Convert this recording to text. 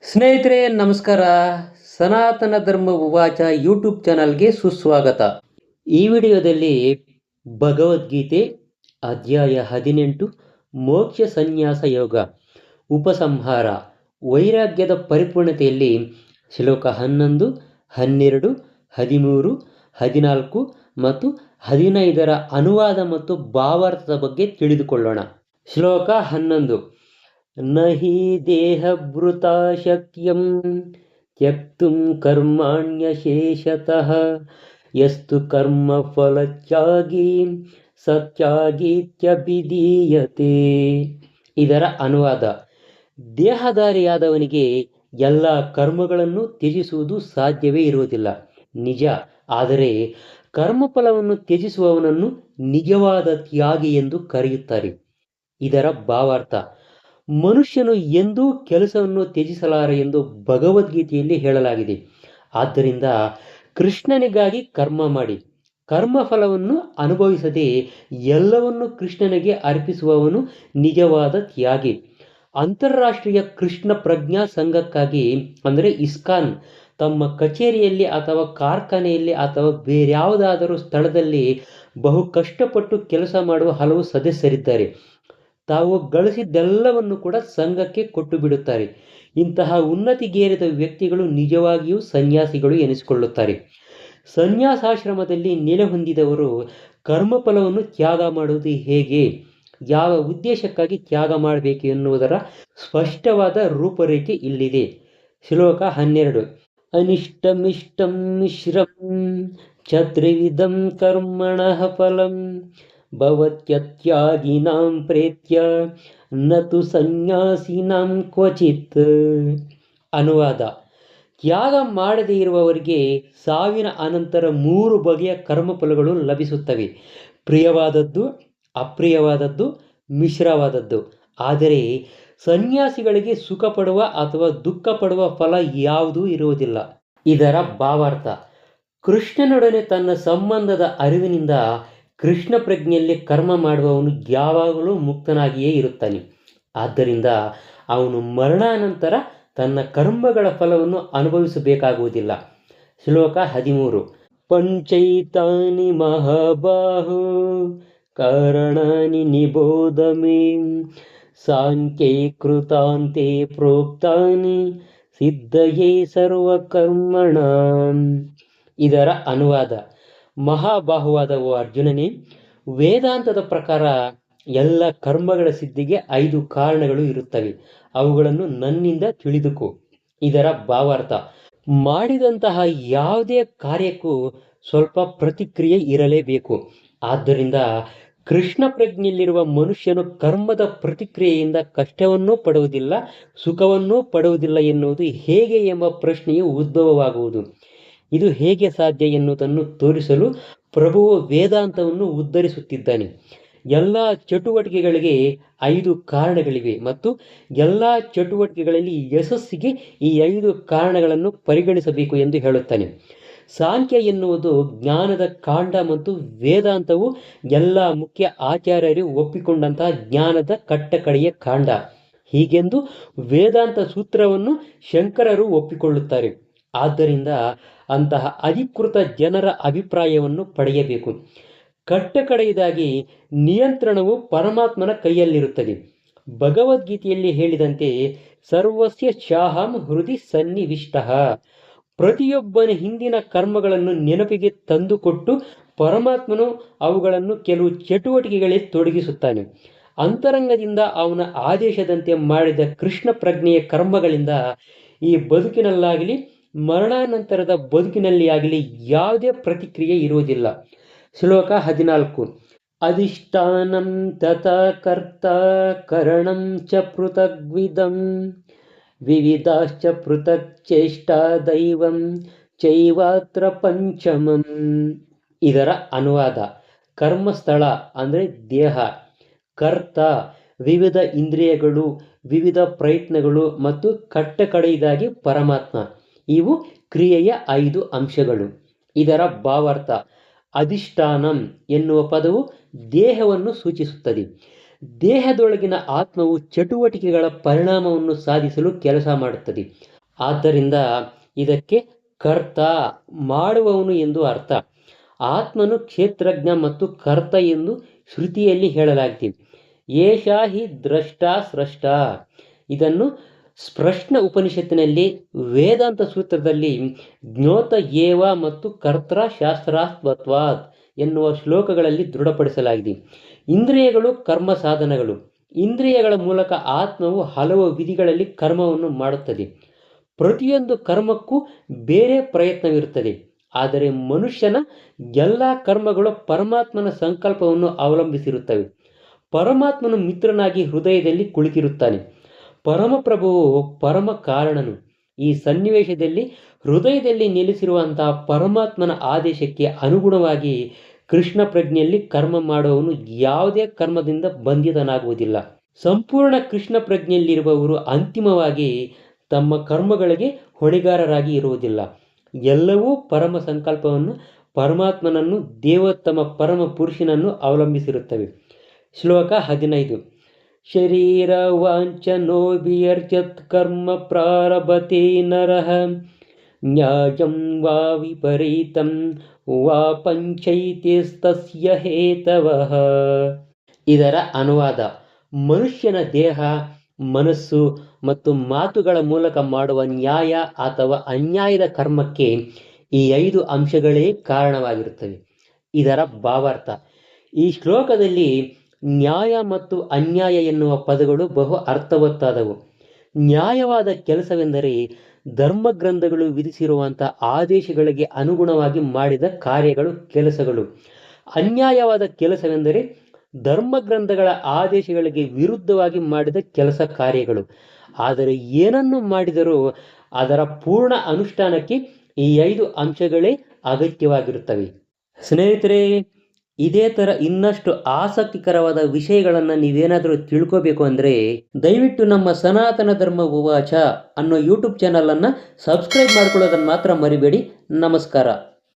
ಸ್ನೇಹಿತರೆ ನಮಸ್ಕಾರ. ಸನಾತನ ಧರ್ಮ ಉವಾಚ ಯೂಟ್ಯೂಬ್ ಚಾನಲ್ಗೆ ಸುಸ್ವಾಗತ. ಈ ವಿಡಿಯೋದಲ್ಲಿ ಭಗವದ್ಗೀತೆ ಅಧ್ಯಾಯ 18 ಮೋಕ್ಷ ಸನ್ಯಾಸ ಯೋಗ ಉಪಸಂಹಾರ ವೈರಾಗ್ಯದ ಪರಿಪೂರ್ಣತೆಯಲ್ಲಿ ಶ್ಲೋಕ 11, 12, 13, 14 ಮತ್ತು 15ರ ಅನುವಾದ ಮತ್ತು ಭಾವಾರ್ಥದ ಬಗ್ಗೆ ತಿಳಿದುಕೊಳ್ಳೋಣ. ಶ್ಲೋಕ 11. ನಹಿ ದೇಹಭೃತಾ ಶಕ್ಯಂ ತ್ಯಕ್ತುಂ ಕರ್ಮಾಣ್ಯಶೇಷತಃ ಯಸ್ತು ಕರ್ಮಫಲತ್ಯಾಗಿ ಸತ್ಯಾಗೀತ್ಯಭಿಧೀಯತೆ. ಇದರ ಅನುವಾದ: ದೇಹಧಾರಿಯಾದವನಿಗೆ ಎಲ್ಲ ಕರ್ಮಗಳನ್ನು ತ್ಯಜಿಸುವುದು ಸಾಧ್ಯವೇ ಇರುವುದಿಲ್ಲ, ನಿಜ. ಆದರೆ ಕರ್ಮಫಲವನ್ನು ತ್ಯಜಿಸುವವನನ್ನು ನಿಜವಾದ ತ್ಯಾಗಿ ಎಂದು ಕರೆಯುತ್ತಾರೆ. ಇದರ ಭಾವಾರ್ಥ: ಮನುಷ್ಯನು ಎಂದೂ ಕೆಲಸವನ್ನು ತ್ಯಜಿಸಲಾರ ಎಂದು ಭಗವದ್ಗೀತೆಯಲ್ಲಿ ಹೇಳಲಾಗಿದೆ. ಆದ್ದರಿಂದ ಕೃಷ್ಣನಿಗಾಗಿ ಕರ್ಮ ಮಾಡಿ ಕರ್ಮಫಲವನ್ನು ಅನುಭವಿಸದೆ ಎಲ್ಲವನ್ನು ಕೃಷ್ಣನಿಗೆ ಅರ್ಪಿಸುವವನು ನಿಜವಾದ ತ್ಯಾಗಿ. ಅಂತಾರಾಷ್ಟ್ರೀಯ ಕೃಷ್ಣ ಪ್ರಜ್ಞಾ ಸಂಘಕ್ಕಾಗಿ ಅಂದರೆ ಇಸ್ಕಾನ್ ತಮ್ಮ ಕಚೇರಿಯಲ್ಲಿ ಅಥವಾ ಕಾರ್ಖಾನೆಯಲ್ಲಿ ಅಥವಾ ಬೇರ್ಯಾವುದಾದರೂ ಸ್ಥಳದಲ್ಲಿ ಬಹು ಕಷ್ಟಪಟ್ಟು ಕೆಲಸ ಮಾಡುವ ಹಲವು ಸದಸ್ಯರಿದ್ದಾರೆ. ತಾವು ಗಳಿಸಿದ್ದೆಲ್ಲವನ್ನು ಕೂಡ ಸಂಘಕ್ಕೆ ಕೊಟ್ಟು ಬಿಡುತ್ತಾರೆ. ಇಂತಹ ಉನ್ನತಿಗೇರಿದ ವ್ಯಕ್ತಿಗಳು ನಿಜವಾಗಿಯೂ ಸನ್ಯಾಸಿಗಳು ಎನಿಸಿಕೊಳ್ಳುತ್ತಾರೆ. ಸನ್ಯಾಸಾಶ್ರಮದಲ್ಲಿ ನೆಲೆ ಹೊಂದಿದವರು ಕರ್ಮಫಲವನ್ನು ತ್ಯಾಗ ಮಾಡುವುದು ಹೇಗೆ, ಯಾವ ಉದ್ದೇಶಕ್ಕಾಗಿ ತ್ಯಾಗ ಮಾಡಬೇಕು ಎನ್ನುವುದರ ಸ್ಪಷ್ಟವಾದ ರೂಪರೇಖೆ ಇಲ್ಲಿದೆ. ಶ್ಲೋಕ 12. ಅನಿಷ್ಟಮಿಷ್ಟಂ ಮಿಶ್ರಂ ಚ ತ್ರಿವಿಧಂ ಕರ್ಮಣಃ ಫಲಂ ಭವತ್ಯತ್ಯಾಗಿನಾಂ ಪ್ರೇತ್ಯ ನತು ಸನ್ಯಾಸಿನಾಂ ಕ್ವಚಿತ್. ಅನುವಾದ: ತ್ಯಾಗ ಮಾಡದೇ ಇರುವವರಿಗೆ ಸಾವಿನ ಅನಂತರ 3 ಬಗೆಯ ಕರ್ಮಫಲಗಳು ಲಭಿಸುತ್ತವೆ: ಪ್ರಿಯವಾದದ್ದು, ಅಪ್ರಿಯವಾದದ್ದು, ಮಿಶ್ರವಾದದ್ದು. ಆದರೆ ಸನ್ಯಾಸಿಗಳಿಗೆ ಸುಖ ಪಡುವ ಅಥವಾ ದುಃಖ ಪಡುವ ಫಲ ಯಾವುದೂ ಇರುವುದಿಲ್ಲ. ಇದರ ಭಾವಾರ್ಥ: ಕೃಷ್ಣನೊಡನೆ ತನ್ನ ಸಂಬಂಧದ ಅರಿವಿನಿಂದ ಕೃಷ್ಣ ಪ್ರಜ್ಞೆಯಲ್ಲಿ ಕರ್ಮ ಮಾಡುವವನು ಯಾವಾಗಲೂ ಮುಕ್ತನಾಗಿಯೇ ಇರುತ್ತಾನೆ. ಆದ್ದರಿಂದ ಅವನು ಮರಣಾನಂತರ ತನ್ನ ಕರ್ಮಗಳ ಫಲವನ್ನು ಅನುಭವಿಸಬೇಕಾಗುವುದಿಲ್ಲ. ಶ್ಲೋಕ 13. ಪಂಚೈತಾನಿ ಮಹಾಬಾಹೋ ಕಾರಣಾನಿ ನಿಬೋಧ ಮೇ ಸಾಂಖ್ಯೇ ಕೃತಾಂತೆ ಪ್ರೋಕ್ತಾನಿ ಸಿದ್ಧಯೇ ಸರ್ವಕರ್ಮಣಾಂ. ಇದರ ಅನುವಾದ: ಮಹಾಬಾಹುವಾದ ಓ ಅರ್ಜುನನೇ, ವೇದಾಂತದ ಪ್ರಕಾರ ಎಲ್ಲ ಕರ್ಮಗಳ ಸಿದ್ಧಿಗೆ 5 ಕಾರಣಗಳು ಇರುತ್ತವೆ. ಅವುಗಳನ್ನು ನನ್ನಿಂದ ತಿಳಿದುಕೋ. ಇದರ ಭಾವಾರ್ಥ: ಮಾಡಿದಂತಹ ಯಾವುದೇ ಕಾರ್ಯಕ್ಕೂ ಸ್ವಲ್ಪ ಪ್ರತಿಕ್ರಿಯೆ ಇರಲೇಬೇಕು. ಆದ್ದರಿಂದ ಕೃಷ್ಣ ಪ್ರಜ್ಞೆಯಲ್ಲಿರುವ ಮನುಷ್ಯನು ಕರ್ಮದ ಪ್ರತಿಕ್ರಿಯೆಯಿಂದ ಕಷ್ಟವನ್ನೂ ಪಡುವುದಿಲ್ಲ, ಸುಖವನ್ನೂ ಪಡುವುದಿಲ್ಲ ಎನ್ನುವುದು ಹೇಗೆ ಎಂಬ ಪ್ರಶ್ನೆಯು ಉದ್ಭವವಾಗುವುದು. ಇದು ಹೇಗೆ ಸಾಧ್ಯ ಎನ್ನುವುದನ್ನು ತೋರಿಸಲು ಪ್ರಭುವು ವೇದಾಂತವನ್ನು ಉದ್ಧರಿಸುತ್ತಿದ್ದಾನೆ. ಎಲ್ಲ ಚಟುವಟಿಕೆಗಳಿಗೆ 5 ಕಾರಣಗಳಿವೆ ಮತ್ತು ಎಲ್ಲ ಚಟುವಟಿಕೆಗಳಲ್ಲಿ ಯಶಸ್ಸಿಗೆ ಈ 5 ಕಾರಣಗಳನ್ನು ಪರಿಗಣಿಸಬೇಕು ಎಂದು ಹೇಳುತ್ತಾನೆ. ಸಾಂಖ್ಯ ಎನ್ನುವುದು ಜ್ಞಾನದ ಕಾಂಡ ಮತ್ತು ವೇದಾಂತವು ಎಲ್ಲ ಮುಖ್ಯ ಆಚಾರ್ಯರು ಒಪ್ಪಿಕೊಂಡಂತಹ ಜ್ಞಾನದ ಕಟ್ಟಕಡೆಯ ಕಾಂಡ. ಹೀಗೆಂದು ವೇದಾಂತ ಸೂತ್ರವನ್ನು ಶಂಕರರು ಒಪ್ಪಿಕೊಳ್ಳುತ್ತಾರೆ. ಆದ್ದರಿಂದ ಅಂತಹ ಅಧಿಕೃತ ಜನರ ಅಭಿಪ್ರಾಯವನ್ನು ಪಡೆಯಬೇಕು. ಕಟ್ಟಕಡೆಯದಾಗಿ ನಿಯಂತ್ರಣವು ಪರಮಾತ್ಮನ ಕೈಯಲ್ಲಿರುತ್ತದೆ. ಭಗವದ್ಗೀತೆಯಲ್ಲಿ ಹೇಳಿದಂತೆ ಸರ್ವಸ್ಯ ಚಾಹಂ ಹೃದಯ ಸನ್ನಿವಿಷ್ಟಃ. ಪ್ರತಿಯೊಬ್ಬನ ಹಿಂದಿನ ಕರ್ಮಗಳನ್ನು ನೆನಪಿಗೆ ತಂದುಕೊಟ್ಟು ಪರಮಾತ್ಮನು ಅವುಗಳನ್ನು ಕೆಲವು ಚಟುವಟಿಕೆಗಳಲ್ಲಿ ತೊಡಗಿಸುತ್ತಾನೆ. ಅಂತರಂಗದಿಂದ ಅವನ ಆದೇಶದಂತೆ ಮಾಡಿದ ಕೃಷ್ಣ ಪ್ರಜ್ಞೆಯ ಕರ್ಮಗಳಿಂದ ಈ ಬದುಕಿನಲ್ಲಾಗಲಿ ಮರಣಾನಂತರದ ಬದುಕಿನಲ್ಲಿ ಆಗಲಿ ಯಾವುದೇ ಪ್ರತಿಕ್ರಿಯೆ ಇರುವುದಿಲ್ಲ. ಶ್ಲೋಕ 14. ಅಧಿಷ್ಠಾನಂ ತಥಾ ಕರ್ತ ಕರಣಂ ಚ ಪೃಥಗ್ವಿಧಂ ವಿವಿಧಾಶ್ಚ ಪೃಥಕ್ ಚೇಷ್ಟಾ ದೈವಂ ಚೈವಾತ್ರ ಪಂಚಮಂ. ಇದರ ಅನುವಾದ: ಕರ್ಮಸ್ಥಳ ಅಂದರೆ ದೇಹ, ಕರ್ತ ವಿವಿಧ ಇಂದ್ರಿಯಗಳು, ವಿವಿಧ ಪ್ರಯತ್ನಗಳು ಮತ್ತು ಕಟ್ಟಕಡೆಯದಾಗಿ ಪರಮಾತ್ಮ. ಇವು ಕ್ರಿಯೆಯ 5 ಅಂಶಗಳು. ಇದರ ಭಾವಾರ್ಥ: ಅಧಿಷ್ಠಾನಂ ಎನ್ನುವ ಪದವು ದೇಹವನ್ನು ಸೂಚಿಸುತ್ತದೆ. ದೇಹದೊಳಗಿನ ಆತ್ಮವು ಚಟುವಟಿಕೆಗಳ ಪರಿಣಾಮವನ್ನು ಸಾಧಿಸಲು ಕೆಲಸ ಮಾಡುತ್ತದೆ. ಆದ್ದರಿಂದ ಇದಕ್ಕೆ ಕರ್ತ, ಮಾಡುವವನು ಎಂದು ಅರ್ಥ. ಆತ್ಮನು ಕ್ಷೇತ್ರಜ್ಞ ಮತ್ತು ಕರ್ತ ಎಂದು ಶ್ರುತಿಯಲ್ಲಿ ಹೇಳಲಾಗಿದೆ. ಏಷಾ ಹಿ ದ್ರಷ್ಟ ಸ್ರಷ್ಟ. ಇದನ್ನು ಸ್ಪೃಶ್ನ ಉಪನಿಷತ್ತಿನಲ್ಲಿ ವೇದಾಂತ ಸೂತ್ರದಲ್ಲಿ ಜ್ಞೋತ ಏವ ಮತ್ತು ಕರ್ತರ ಶಾಸ್ತ್ರಾತ್ವತ್ವಾತ್ ಎನ್ನುವ ಶ್ಲೋಕಗಳಲ್ಲಿ ದೃಢಪಡಿಸಲಾಗಿದೆ. ಇಂದ್ರಿಯಗಳು ಕರ್ಮ ಸಾಧನಗಳು. ಇಂದ್ರಿಯಗಳ ಮೂಲಕ ಆತ್ಮವು ಹಲವು ವಿಧಿಗಳಲ್ಲಿ ಕರ್ಮವನ್ನು ಮಾಡುತ್ತದೆ. ಪ್ರತಿಯೊಂದು ಕರ್ಮಕ್ಕೂ ಬೇರೆ ಪ್ರಯತ್ನವಿರುತ್ತದೆ. ಆದರೆ ಮನುಷ್ಯನ ಎಲ್ಲ ಕರ್ಮಗಳು ಪರಮಾತ್ಮನ ಸಂಕಲ್ಪವನ್ನು ಅವಲಂಬಿಸಿರುತ್ತವೆ. ಪರಮಾತ್ಮನು ಮಿತ್ರನಾಗಿ ಹೃದಯದಲ್ಲಿ ಕುಳಿತಿರುತ್ತಾನೆ. ಪರಮಪ್ರಭುವು ಪರಮ ಕಾರಣನು. ಈ ಸನ್ನಿವೇಶದಲ್ಲಿ ಹೃದಯದಲ್ಲಿ ನೆಲೆಸಿರುವಂತಹ ಪರಮಾತ್ಮನ ಆದೇಶಕ್ಕೆ ಅನುಗುಣವಾಗಿ ಕೃಷ್ಣ ಪ್ರಜ್ಞೆಯಲ್ಲಿ ಕರ್ಮ ಮಾಡುವವನು ಯಾವುದೇ ಕರ್ಮದಿಂದ ಬಂಧಿತನಾಗುವುದಿಲ್ಲ. ಸಂಪೂರ್ಣ ಕೃಷ್ಣ ಪ್ರಜ್ಞೆಯಲ್ಲಿರುವವರು ಅಂತಿಮವಾಗಿ ತಮ್ಮ ಕರ್ಮಗಳಿಗೆ ಹೊಣೆಗಾರರಾಗಿ ಇರುವುದಿಲ್ಲ. ಎಲ್ಲವೂ ಪರಮ ಸಂಕಲ್ಪವನ್ನು, ಪರಮಾತ್ಮನನ್ನು, ದೇವೋತ್ತಮ ಪರಮ ಪುರುಷನನ್ನು ಅವಲಂಬಿಸಿರುತ್ತವೆ. ಶ್ಲೋಕ 15. ಶರೀರ ವಾಂಛನೋಭಿಯರ್ಚತ್ ಕರ್ಮ ಪ್ರಾರಭತೆ ನರಃ ನ್ಯಾಯಂ ವಾ ವಿಪರೀತಂ ವಾ ಪಂಚೈತಿಸ್ತಸ್ಯ ಹೇತವಃ. ಇದರ ಅನುವಾದ: ಮನುಷ್ಯನ ದೇಹ, ಮನಸ್ಸು ಮತ್ತು ಮಾತುಗಳ ಮೂಲಕ ಮಾಡುವ ನ್ಯಾಯ ಅಥವಾ ಅನ್ಯಾಯದ ಕರ್ಮಕ್ಕೆ ಈ 5 ಅಂಶಗಳೇ ಕಾರಣವಾಗಿರುತ್ತವೆ. ಇದರ ಭಾವಾರ್ಥ: ಈ ಶ್ಲೋಕದಲ್ಲಿ ನ್ಯಾಯ ಮತ್ತು ಅನ್ಯಾಯ ಎನ್ನುವ ಪದಗಳು ಬಹು ಅರ್ಥವತ್ತಾದವು. ನ್ಯಾಯವಾದ ಕೆಲಸವೆಂದರೆ ಧರ್ಮಗ್ರಂಥಗಳು ವಿಧಿಸಿರುವಂಥ ಆದೇಶಗಳಿಗೆ ಅನುಗುಣವಾಗಿ ಮಾಡಿದ ಕಾರ್ಯಗಳು, ಕೆಲಸಗಳು. ಅನ್ಯಾಯವಾದ ಕೆಲಸವೆಂದರೆ ಧರ್ಮಗ್ರಂಥಗಳ ಆದೇಶಗಳಿಗೆ ವಿರುದ್ಧವಾಗಿ ಮಾಡಿದ ಕೆಲಸ, ಕಾರ್ಯಗಳು. ಆದರೆ ಏನನ್ನು ಮಾಡಿದರೂ ಅದರ ಪೂರ್ಣ ಅನುಷ್ಠಾನಕ್ಕೆ ಈ 5 ಅಂಶಗಳೇ ಅಗತ್ಯವಾಗಿರುತ್ತವೆ. ಸ್ನೇಹಿತರೆ, ಇದೇ ಥರ ಇನ್ನಷ್ಟು ಆಸಕ್ತಿಕರವಾದ ವಿಷಯಗಳನ್ನು ನೀವೇನಾದರೂ ತಿಳ್ಕೋಬೇಕು ಅಂದರೆ ದಯವಿಟ್ಟು ನಮ್ಮ ಸನಾತನ ಧರ್ಮ ಉವಾಚ ಅನ್ನೋ ಯೂಟ್ಯೂಬ್ ಚಾನಲನ್ನು ಸಬ್ಸ್ಕ್ರೈಬ್ ಮಾಡ್ಕೊಳ್ಳೋದನ್ನು ಮಾತ್ರ ಮರಿಬೇಡಿ. ನಮಸ್ಕಾರ.